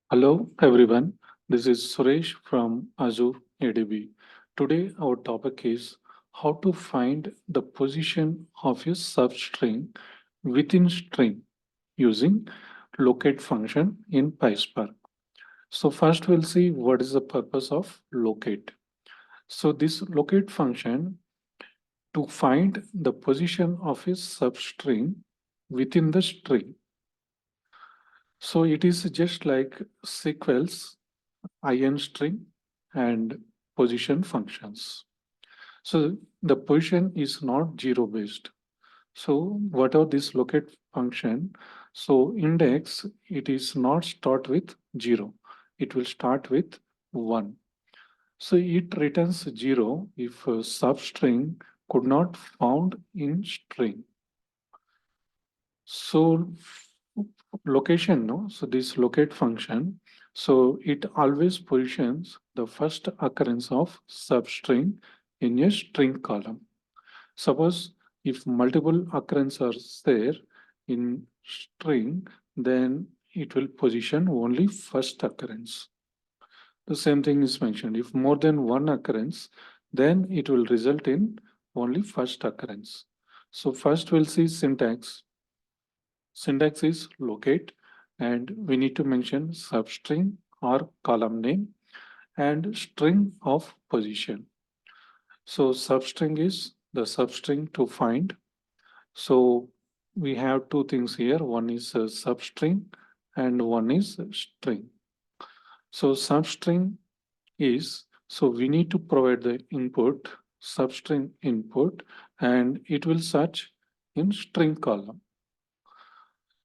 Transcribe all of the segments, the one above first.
Hello everyone, this is Suresh from Azure ADB. Today our topic is how to find the position of a substring within string using locate function in PySpark. So first we'll see what is the purpose of locate. So this locate function to find the position of a substring within the string. So it is just like sequels in string and position functions. So the position is not zero based. So whatever this locate function, so index, it is not start with zero. It will start with one. So it returns zero if a substring could not found in string. So location, no? So this locate function, so it always positions the first occurrence of substring in a string column. Suppose if multiple occurrences are there in string, then it will position only first occurrence. The same thing is mentioned. If more than one occurrence, then it will result in only first occurrence. So first we'll see syntax. Syntax is locate, and we need to mention substring or column name and string of position. So substring is the substring to find. So we have two things here. One is a substring and one is a string. So substring is, so we need to provide the input, substring input, and it will search in string column.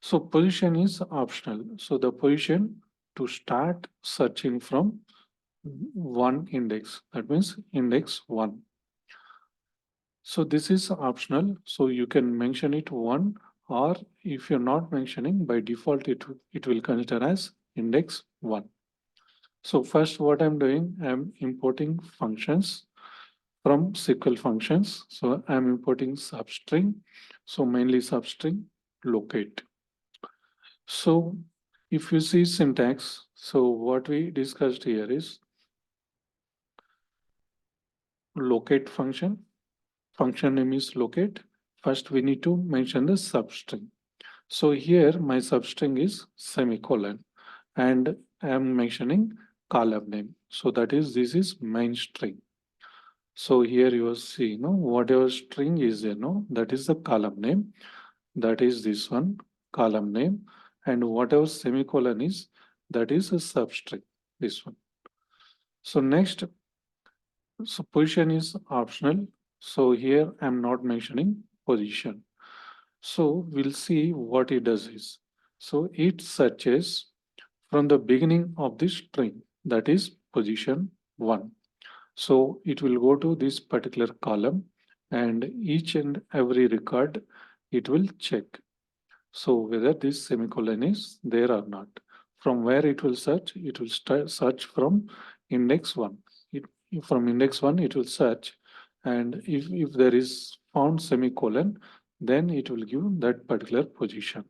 So position is optional. So the position to start searching from one index, that means index one. So this is optional. So you can mention it one, or if you're not mentioning, by default, it will consider as index one. So first what I'm doing, I'm importing functions from SQL functions. So I'm importing substring. So mainly substring locate. So if you see syntax, so what we discussed here is locate function. Function name is locate. First, we need to mention the substring. So here my substring is semicolon and I am mentioning column name. So that is, this is main string. So here you will see, whatever string is there, that is the column name. That is this one, column name. And whatever semicolon is, that is a substring, this one. So next, so position is optional. So here I'm not mentioning position. So we'll see what it does is. So it searches from the beginning of the string, that is position 1. So it will go to this particular column and each and every record it will check. So whether this semicolon is there or not. From where it will search? It will start search from index 1. From index 1 it will search, and if there is found semicolon, then it will give that particular position.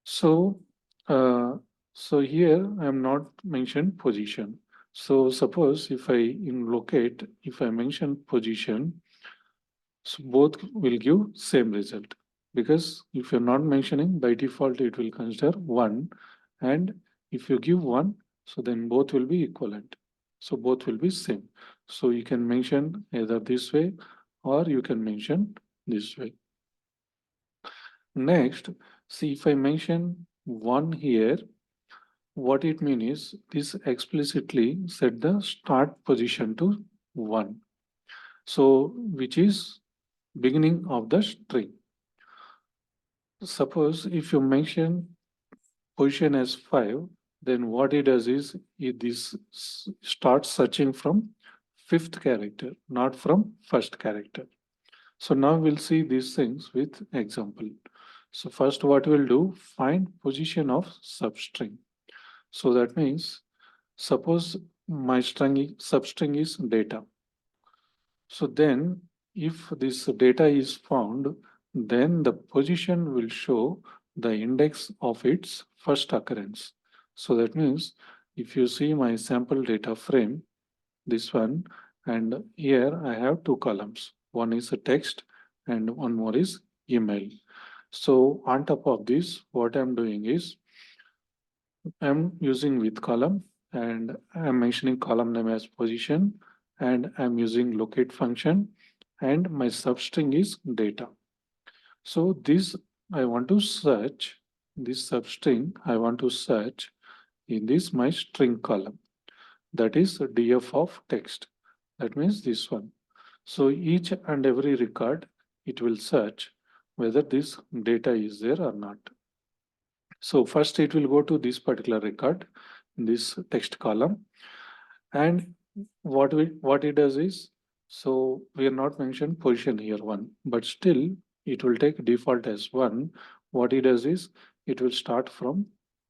So so here I am not mentioned position. So suppose if I in locate, if I mention position, so both will give same result, because if you're not mentioning, by default it will consider one, and if you give one, so then both will be equivalent. So both will be same. So you can mention either this way or you can mention this way. Next, see if I mention one here, what it means is this explicitly set the start position to one. So which is beginning of the string. Suppose if you mention position as 5, then what it does is this starts searching from fifth character, not from first character. So now we'll see these things with example. So first what we'll do, find position of substring. So that means suppose my substring is data. So then if this data is found, then the position will show the index of its first occurrence. So that means if you see my sample data frame, this one, and here I have two columns. One is a text and one more is email. So on top of this, what I'm doing is I'm using with column and I'm mentioning column name as position and I'm using locate function and my substring is data. So this I want to search this substring I want to search in this my string column, that is df of text. That means this one. So each and every record it will search whether this data is there or not. So first it will go to this particular record in this text column, and what it does is, so we are not mentioned position here one, but still it will take default as one. What it does is it will start from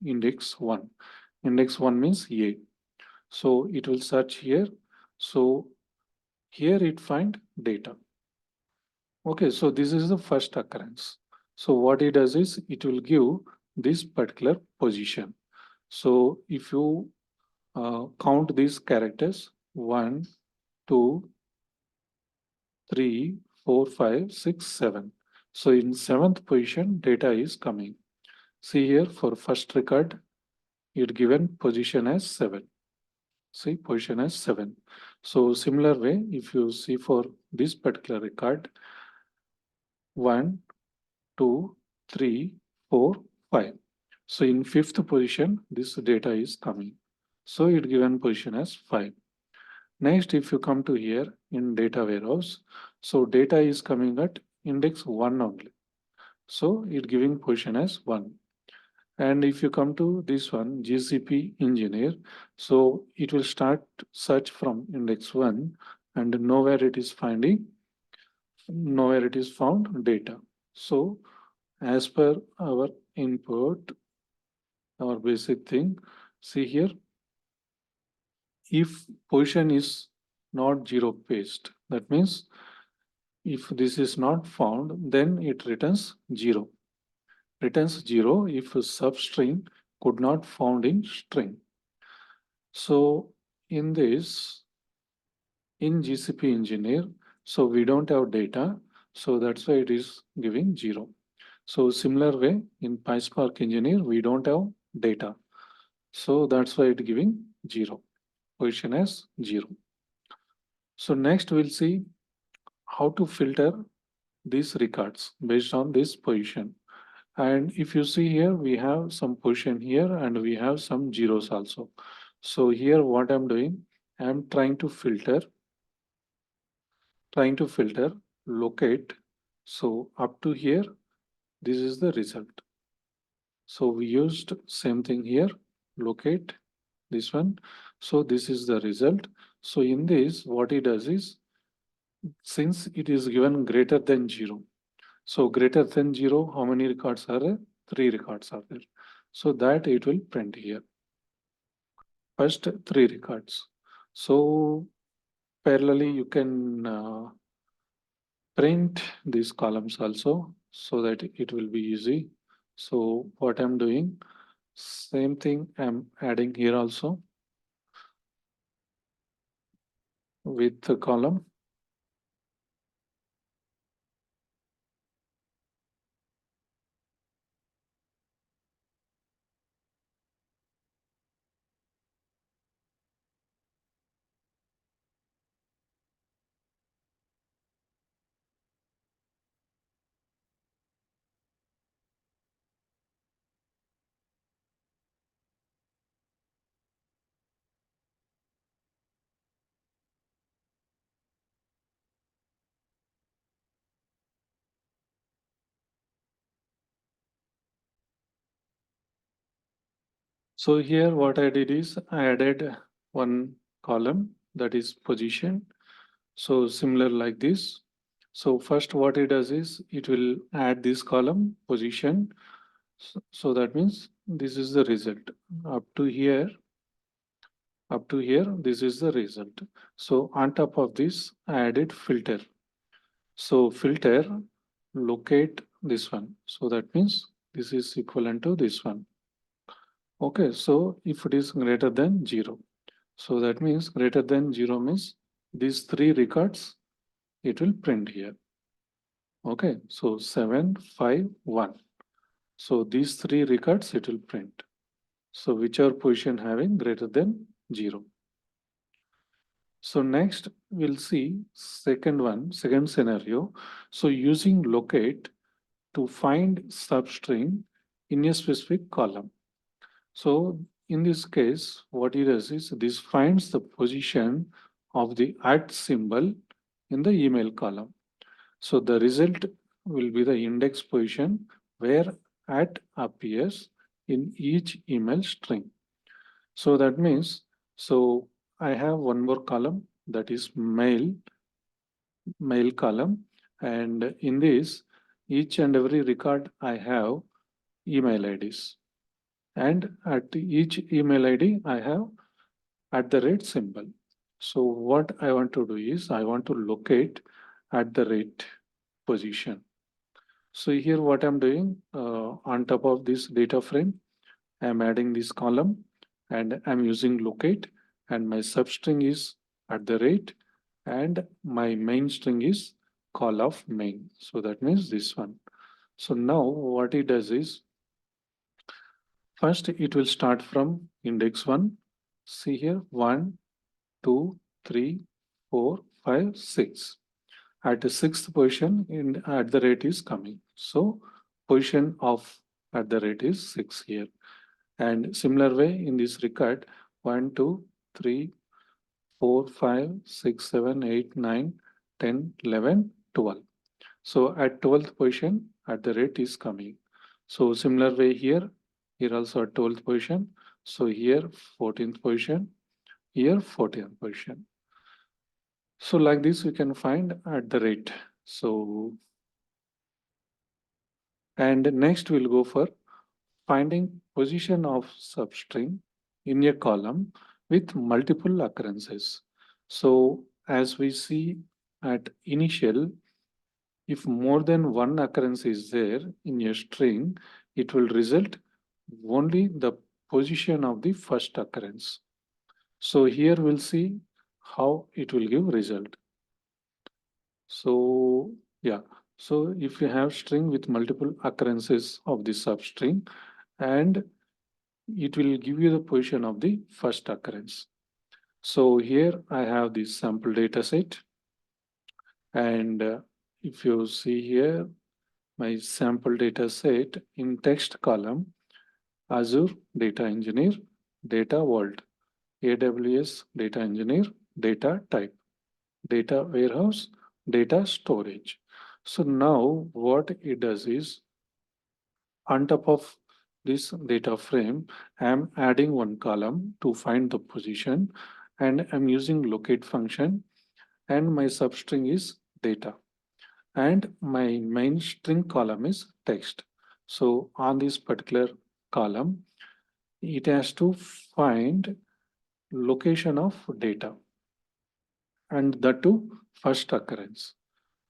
index one. Index one means A. So it will search here. So here it find data. Okay, so this is the first occurrence. So what it does is it will give this particular position. So if you count these characters, 1, 2, 3, 4, 5, 6, 7. So in seventh position, data is coming. See here for first record, it given position as 7. See position as 7. So similar way, if you see for this particular record, 1, 2, 3, 4, 5. So in fifth position, this data is coming. So it given position as 5. Next, if you come to here in data warehouse, so data is coming at index 1 only. So it giving position as 1. And if you come to this one, GCP engineer, so it will start search from index 1 and nowhere it is found data. So as per our input, our basic thing, see here, if position is not zero based, that means if this is not found, then it returns 0. Returns 0 if a substring could not found in string. So in this, in GCP engineer, so we don't have data, so that's why it is giving 0. So similar way in PySpark engineer, we don't have data. So that's why it giving 0. Position as 0. So next we'll see how to filter these records based on this position. And if you see here, we have some position here and we have some zeros also. So here what I'm doing, I'm trying to filter, locate. So up to here, this is the result. So we used same thing here, locate this one. So this is the result. So in this, what it does is, since it is given greater than 0, so greater than 0, how many records are there? 3 records are there. So that it will print here. First 3 records. So parallelly, you can print these columns also so that it will be easy. So what I'm doing, same thing I'm adding here also with the column. So here what I did is I added one column, that is position. So similar like this. So first what it does is it will add this column position. So that means this is the result. Up to here, this is the result. So on top of this, I added filter. So filter, locate this one. So that means this is equivalent to this one. Okay, so if it is greater than 0, so that means greater than 0 means these three records it will print here. Okay, so 7, 5, 1. So these three records it will print. So whichever position having greater than 0. So next we'll see second scenario. So using locate to find substring in a specific column. So in this case, what it does is this finds the position of the @ symbol in the email column. So the result will be the index position where @ appears in each email string. So that means, so I have one more column that is mail column, and in this each and every record I have email IDs, and at each email ID I have @ symbol. So what I want to do is I want to locate @ position. So here what I'm doing on top of this data frame, I'm adding this column and I'm using locate, and my substring is @ and my main string is call of main. So that means this one. So now what it does is first it will start from index 1. See here 1, 2, 3, 4, 5, 6. At the sixth position in @ is coming. So position of @ is 6 here. And similar way in this record 1, 2, 3, 4, 5, 6, 7, 8, 9, 10, 11, 12. So at 12th position @ is coming. So similar way here also at 12th position. So here 14th position, here 14th position. So like this we can find @. So and next we'll go for finding position of substring in a column with multiple occurrences. So as we see at initial, if more than one occurrence is there in a string, it will result only the position of the first occurrence. So here we'll see how it will give result. So yeah, so if you have string with multiple occurrences of the substring, and it will give you the position of the first occurrence. So here I have this sample data set, and if you see here my sample data set in text column, Azure Data Engineer, Data Vault, AWS Data Engineer, Data Type, Data Warehouse, Data Storage. So now what it does is on top of this data frame, I'm adding one column to find the position, and I'm using locate function, and my substring is data, and my main string column is text. So on this particular column, it has to find location of data, and that too first occurrence.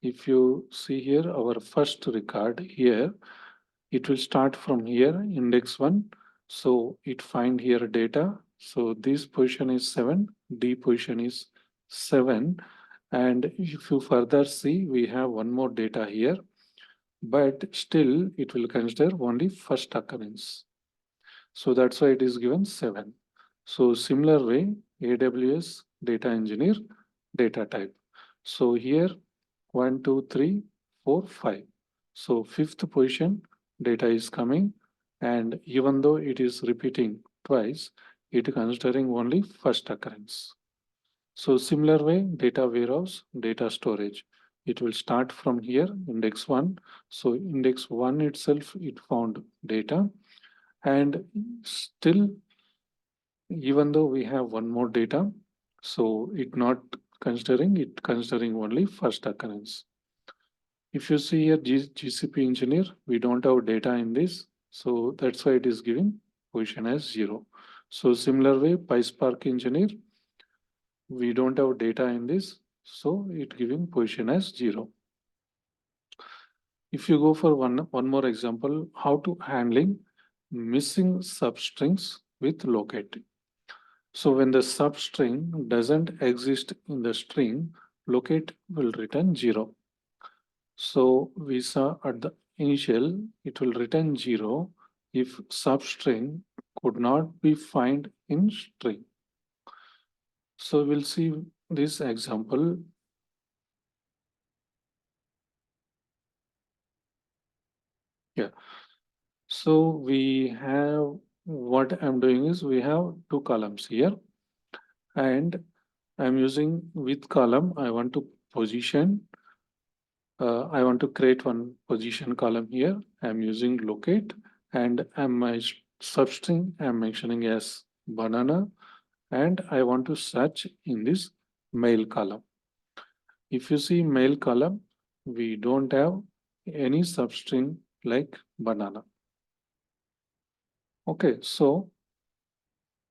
If you see here our first record here, it will start from here index 1. So it find here data. So this position is 7, D position is 7, and if you further see we have one more data here, but still it will consider only first occurrence. So that's why it is given 7. So similar way, AWS Data Engineer Data Type. So here 1, 2, 3, 4, 5. So fifth position data is coming, and even though it is repeating twice, it is considering only first occurrence. So similar way, data warehouse, data storage. It will start from here, index 1. So index 1 itself, it found data, and still, even though we have one more data, so it considering only first occurrence. If you see here GCP engineer, we don't have data in this, so that's why it is giving position as 0. So similar way, PySpark engineer, we don't have data in this, so it giving position as 0. If you go for one more example, how to handling missing substrings with locate. So when the substring doesn't exist in the string, locate will return 0. So we saw at the initial, it will return 0 if substring could not be found in string. So we'll see this example. Yeah. So we have, what I'm doing is we have two columns here, and I'm using with column. I want to position. I want to create one position column here. I'm using locate, and my substring I'm mentioning as banana, and I want to search in this mail column. If you see mail column, we don't have any substring like banana. Okay, so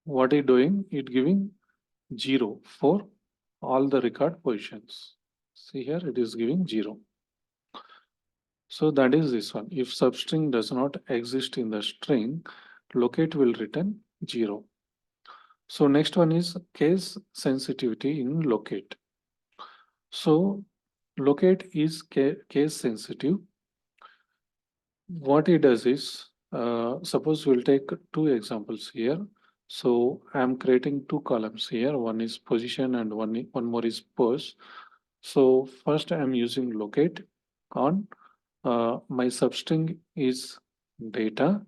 what it doing? It giving 0 for all the record positions. See here, it is giving 0. So that is this one. If substring does not exist in the string, locate will return 0. So next one is case sensitivity in locate. So locate is case sensitive. What it does is, suppose we'll take two examples here. So I'm creating two columns here. One is position and one more is pose. So first I'm using locate on my substring is data,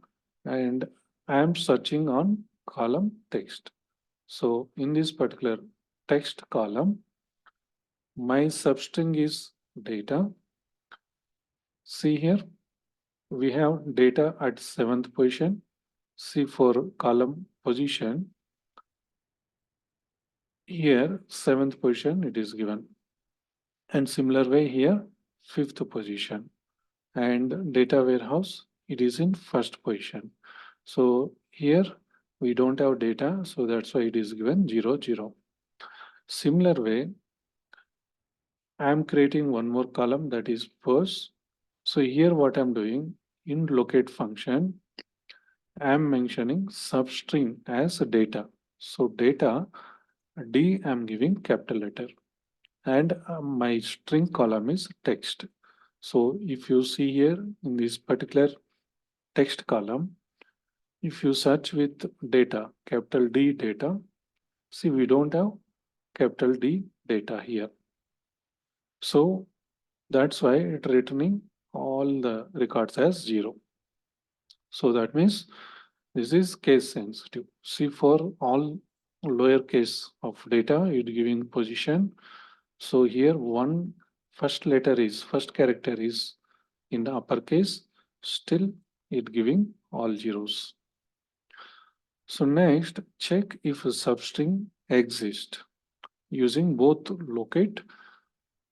and I am searching on column text. So in this particular text column, my substring is data. See here, we have data at 7th position. See for column position, here 7th position it is given. And similar way here, 5th position. And data warehouse, it is in 1st position. So here we don't have data, so that's why it is given 0, 0. Similar way, I am creating one more column, that is pose. So here what I'm doing, in locate function, I am mentioning substring as data. So data, D I'm giving capital letter, and my string column is text. So if you see here in this particular text column, if you search with data, capital D data, see we don't have capital D data here. So that's why it's returning all the records as 0. So that means this is case sensitive. See for all lower case of data, it giving position. So here one first character is in the uppercase, still it giving all zeros. So next, check if a substring exists using both locate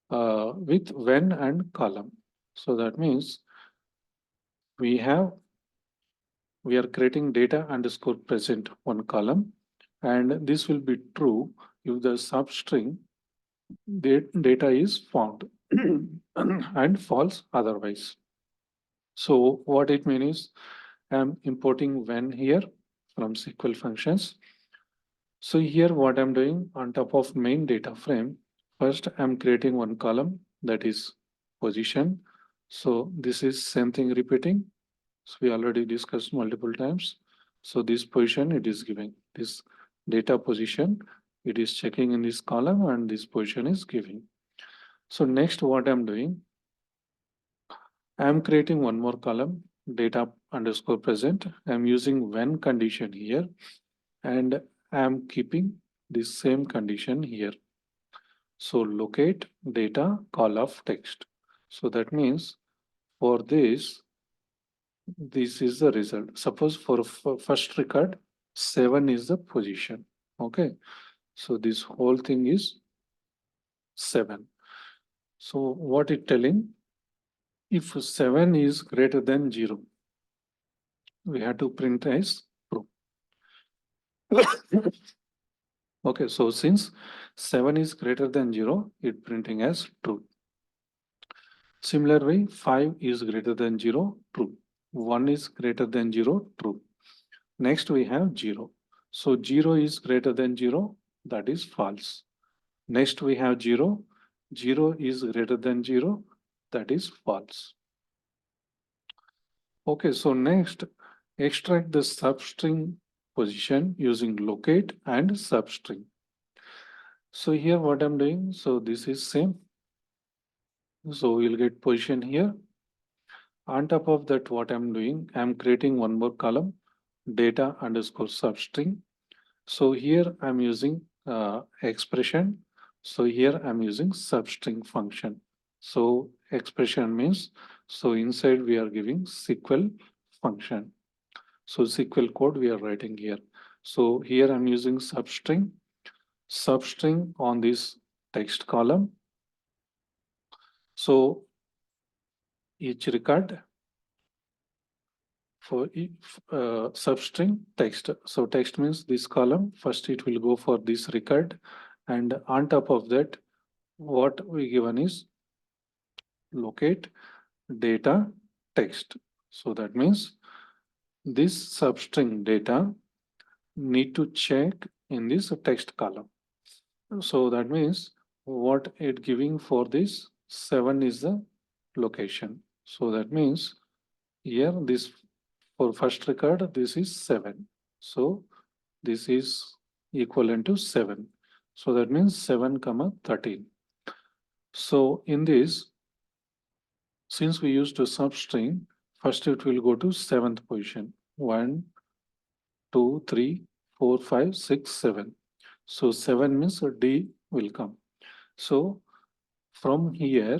with when and column. So that means we are creating data underscore present one column, and this will be true if the substring data is found and false otherwise. So what it means is I'm importing when here from SQL functions. So here what I'm doing on top of main data frame, first I'm creating one column, that is position. So this is same thing repeating. So we already discussed multiple times. So this position it is giving this data position. It is checking in this column and this position is giving. So next what I'm doing, I'm creating one more column, data underscore present. I'm using when condition here, and I'm keeping the same condition here. So locate data call of text. So that means for this is the result. Suppose for first record, 7 is the position. Okay. So this whole thing is 7. So what it telling? If 7 is greater than 0, we have to print as true. Okay, so since 7 is greater than 0, it printing as true. Similar way, 5 is greater than 0, true. 1 is greater than 0, true. Next we have 0. So 0 is greater than 0, that is false. Next we have 0. 0 is greater than 0, that is false. Okay, so next extract the substring position using locate and substring. So here what I'm doing, so this is same. So we'll get position here. On top of that, what I'm doing, I'm creating one more column, data underscore substring. So here I'm using expression. So here I'm using substring function. So expression means, so inside we are giving SQL function. So SQL code we are writing here. So here I'm using substring on this text column. So each record for substring text. So text means this column. First it will go for this record, and on top of that, what we given is locate data text. So that means this substring data need to check in this text column. So that means what it giving for this 7 is the location. So that means here this for first record this is 7. So this is equivalent to 7. So that means 7 comma 13. So in this, since we used a substring, first it will go to 7th position. 1, 2, 3, 4, 5, 6, 7. So 7 means D will come. So from here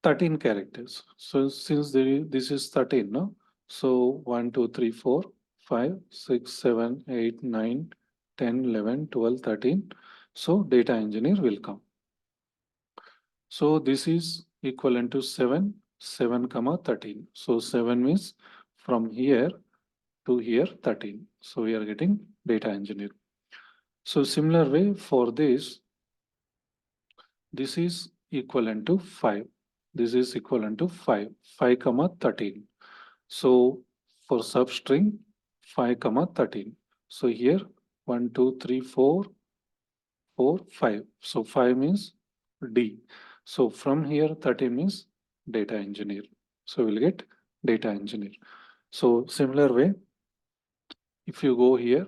13 characters. So since this is 13, no? So 1, 2, 3, 4, 5, 6, 7, 8, 9, 10, 11, 12, 13. So data engineer will come. So this is equivalent to 7, 7 comma 13. So 7 means from here to here 13. So we are getting data engineer. So similar way for this is equivalent to 5. This is equivalent to 5, 5 comma 13. So for substring 5 comma 13. So here 1, 2, 3, 4, 4, 5. So 5 means D. So from here 13 means data engineer. So we'll get data engineer. So similar way, if you go here,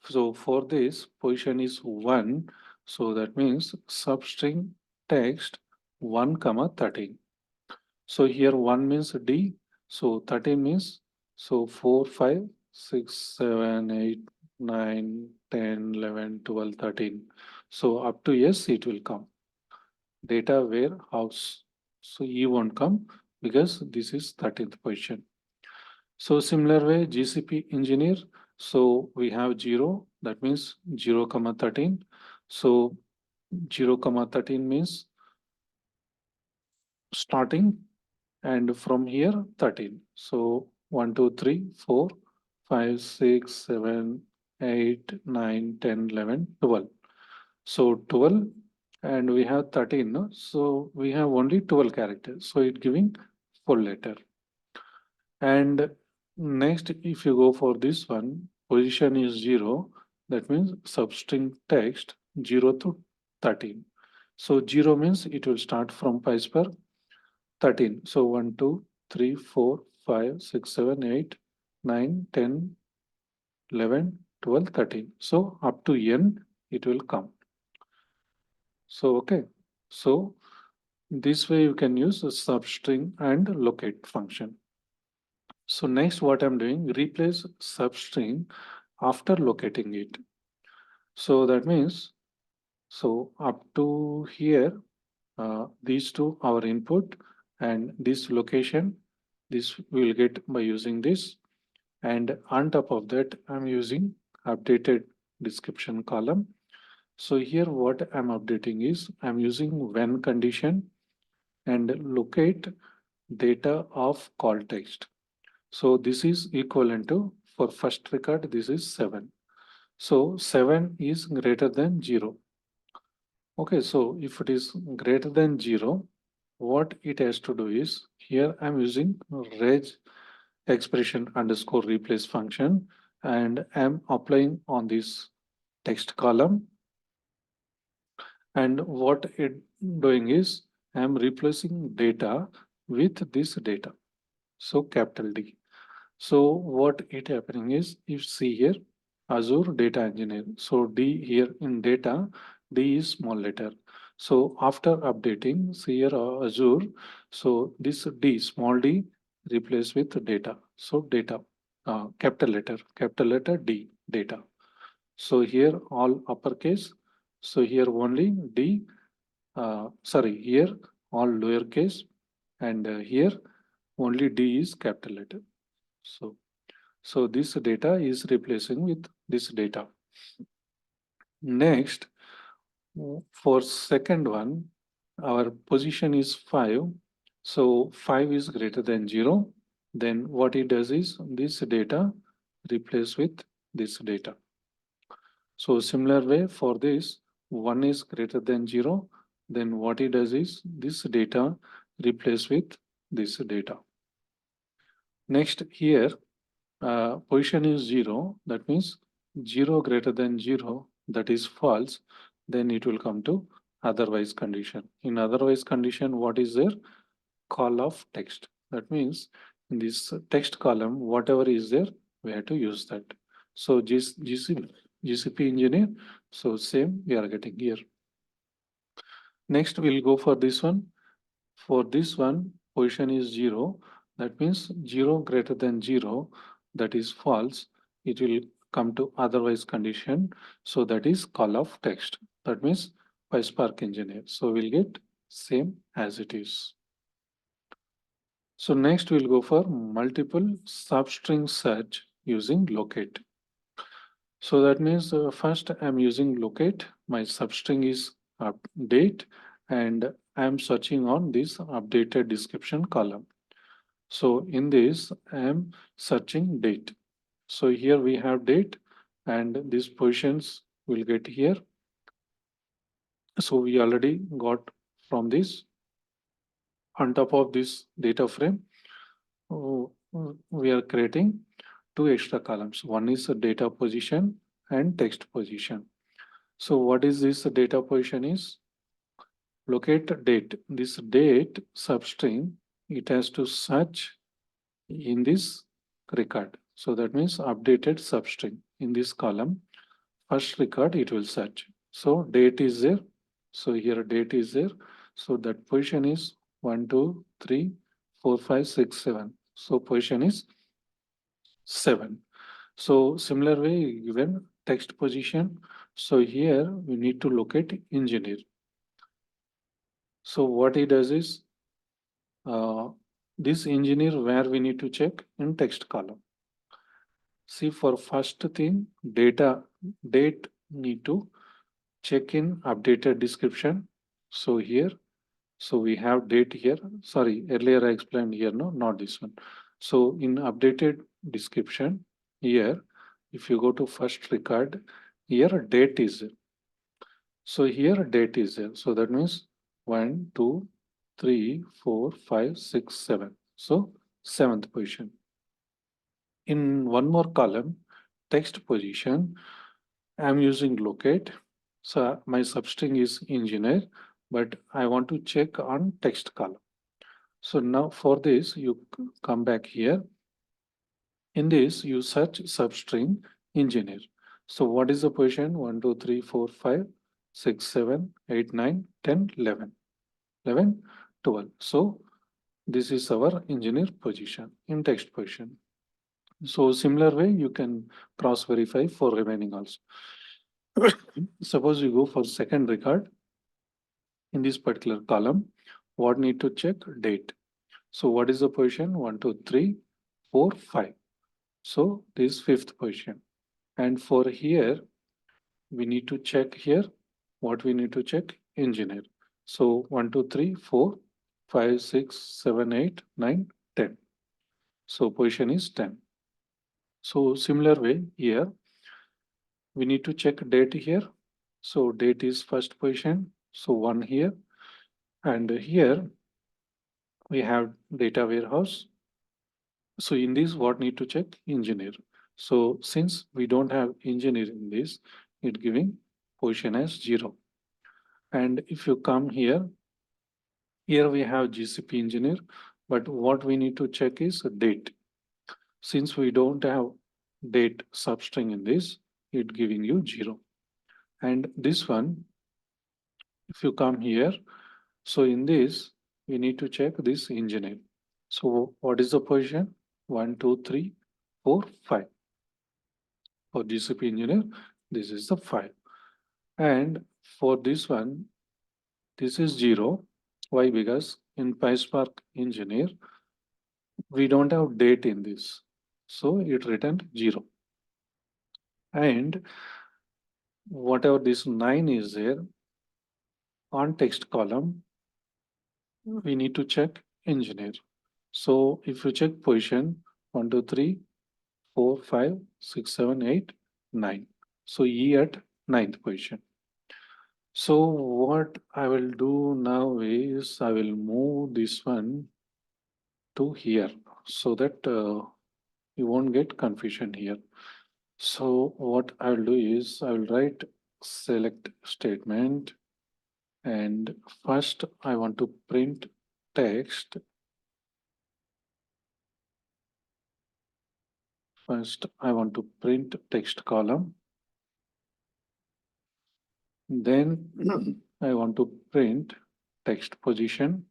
so for this position is 1. So that means substring text 1 comma 13. So here 1 means D. So 13 means, so 4, 5, 6, 7, 8, 9, 10, 11, 12, 13. So up to yes, it will come. Data warehouse. So E won't come because this is 13th position. So similar way, GCP engineer. So we have 0, that means 0 comma 13. So 0 comma 13 means starting, and from here 13. So 1, 2, 3, 4, 5, 6, 7, 8, 9, 10, 11, 12. So 12 and we have 13. No? So we have only 12 characters. So it giving full letter. And next, if you go for this one, position is 0. That means substring text 0 to 13. So 0 means it will start from PySpark 13. So 1, 2, 3, 4, 5, 6, 7, 8, 9, 10, 11, 12, 13. So up to n it will come. So okay. So this way you can use a substring and locate function. So next what I'm doing, replace substring after locating it. So that means, so up to here, these two our input and this location, this we will get by using this. And on top of that, I'm using updated description column. So here what I'm updating is I'm using when condition and locate data of call text. So this is equivalent to, for first record, this is 7. So 7 is greater than 0. Okay, so if it is greater than 0, what it has to do is, here I'm using reg expression underscore replace function, and I'm applying on this text column. And what it doing is I'm replacing data with this data. So capital D. So what it happening is, if see here, Azure Data Engineer. So D here in data, D is small letter. So after updating, see here Azure, so this D, small d, replace with data. So data, capital letter D, data. So here all uppercase. So here only D, sorry, here all lowercase, and here only D is capital letter. So this data is replacing with this data. Next, for second one, our position is 5. So 5 is greater than 0. Then what it does is this data replace with this data. So similar way for this, 1 is greater than 0. Then what it does is this data replace with this data. Next here, position is 0. That means 0 greater than 0, that is false. Then it will come to otherwise condition. In otherwise condition, what is there? Call of text. That means in this text column, whatever is there, we have to use that. So GCP engineer, so same we are getting here. Next, we'll go for this one. For this one, position is 0. That means 0 greater than 0, that is false. It will come to otherwise condition. So that is call of text. That means PySpark engineer. So we'll get same as it is. So next we'll go for multiple substring search using locate. So that means first I'm using locate. My substring is update, and I'm searching on this updated description column. So in this, I'm searching date. So here we have date, and these positions will get here. So we already got from this. On top of this data frame, we are creating two extra columns. One is a data position and text position. So what is this data position is? Locate date. This date substring, it has to search in this record. So that means updated substring. In this column, first record it will search. So date is there. So here date is there. So that position is 1, 2, 3, 4, 5, 6, 7. So position is 7. So similar way, given text position. So here we need to locate engineer. So what he does is this engineer where we need to check in text column. See, for first thing, date need to check in updated description. So here, so we have date here. Sorry, earlier I explained here, no, not this one. So in updated description here, if you go to first record, here date is there. So here date is there. So that means 1, 2, 3, 4, 5, 6, 7. So seventh position. In one more column, text position, I'm using locate. So my substring is engineer, but I want to check on text column. So now for this, you come back here. In this, you search substring engineer. So what is the position? 1, 2, 3, 4, 5, 6, 7, 8, 9, 10, 11. 11, 12. So this is our engineer position in text position. So similar way, you can cross verify for remaining also. Suppose you go for second record in this particular column, what need to check? Date. So what is the position? 1, 2, 3, 4, 5. So this fifth position. And for here, we need to check here. What we need to check? Engineer. So 1, 2, 3, 4, 5, 6, 7, 8, 9, 10. So position is 10. So similar way here, we need to check date here. So date is first position. So 1 here. And here we have data warehouse. So in this, what need to check? Engineer. So since we don't have engineer in this, it giving position as 0. And if you come here, here we have GCP engineer, but what we need to check is date. Since we don't have date substring in this, it giving you 0. And this one, if you come here, so in this, we need to check this engineer. So what is the position? 1, 2, 3, 4, 5. For GCP engineer, this is the 5. And for this one, this is 0. Why? Because in PySpark engineer, we don't have date in this. So it returned 0. And whatever this 9 is there, on text column, we need to check engineer. So if you check position 1, 2, 3, 4, 5, 6, 7, 8, 9. So E at ninth position. So what I will do now is I will move this one to here so that you won't get confusion here. So what I will do is I will write select statement, and first I want to print text. First I want to print text column. Then I want to print text position.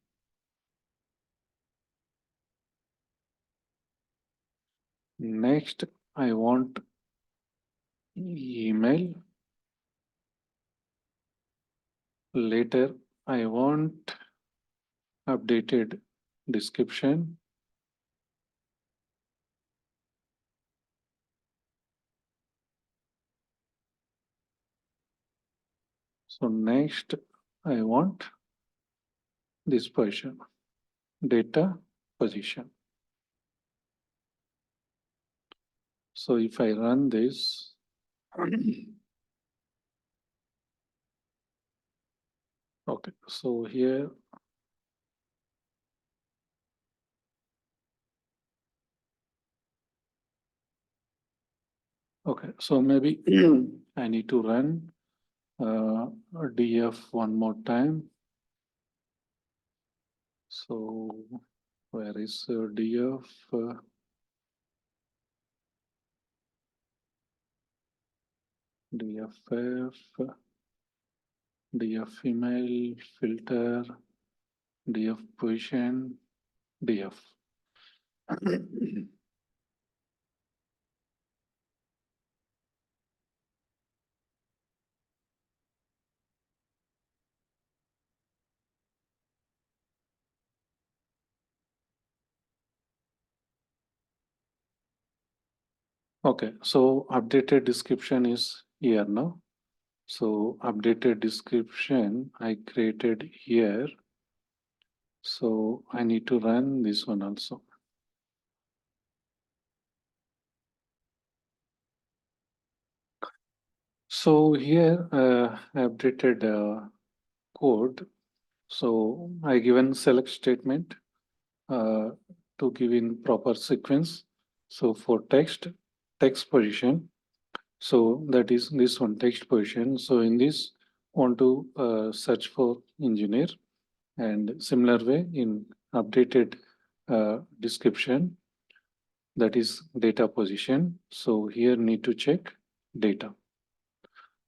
Next, I want email. Later, I want updated description. So next, I want this position, data position. So if I run this, okay, so here, okay, so maybe I need to run df one more time. So where is df? DFF, DF email, filter, DF position, DF. Okay, so updated description is here now. So updated description I created here. So I need to run this one also. So here updated code. So I given select statement uh, to give in proper sequence. So for text position. So that is this one text position. So in this want to search for engineer, and similar way in updated description, that is data position. So here need to check data.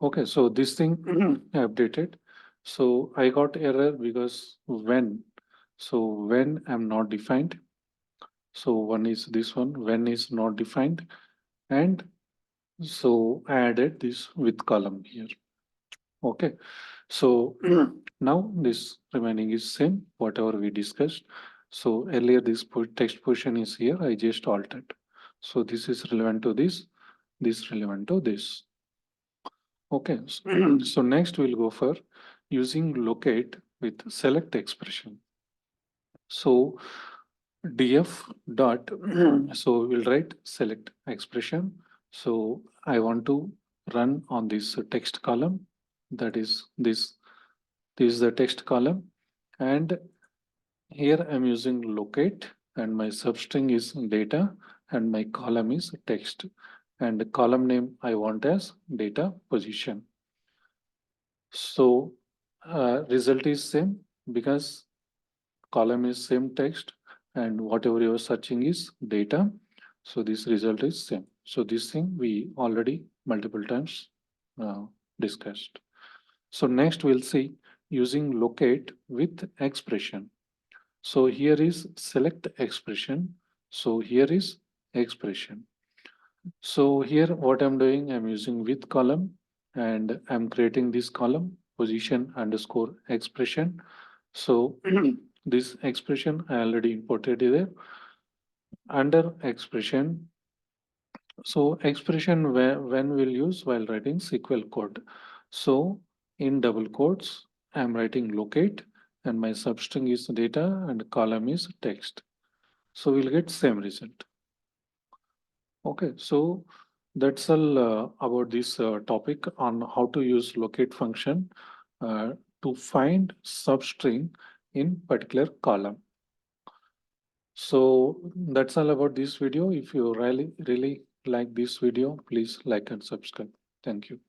Okay, so this thing updated. So I got error because when. So when I'm not defined. So one is this one, when is not defined. And so I added this with column here. Okay, so now this remaining is same, whatever we discussed. So earlier this text position is here, I just altered. So this is relevant to this relevant to this. Okay, so next we'll go for using locate with select expression. So df dot, so we'll write select expression. So I want to run on this text column, that is this is the text column, and here I'm using locate and my substring is data, and my column is text, and the column name I want as data position. So result is same because column is same text and whatever you are searching is data. So this result is same. So this thing we already multiple times uh, discussed. So next we'll see using locate with expression. So here is select expression. So here is expression. So here what I'm doing, I'm using with column and I'm creating this column position underscore expression. So this expression I already imported there under expression. So expression when we'll use while writing SQL code. So in double quotes, I'm writing locate and my substring is data and column is text. So we'll get same result. Okay, so that's all about this topic on how to use locate function to find substring in particular column. So that's all about this video. If you really like this video, please like and subscribe. Thank you.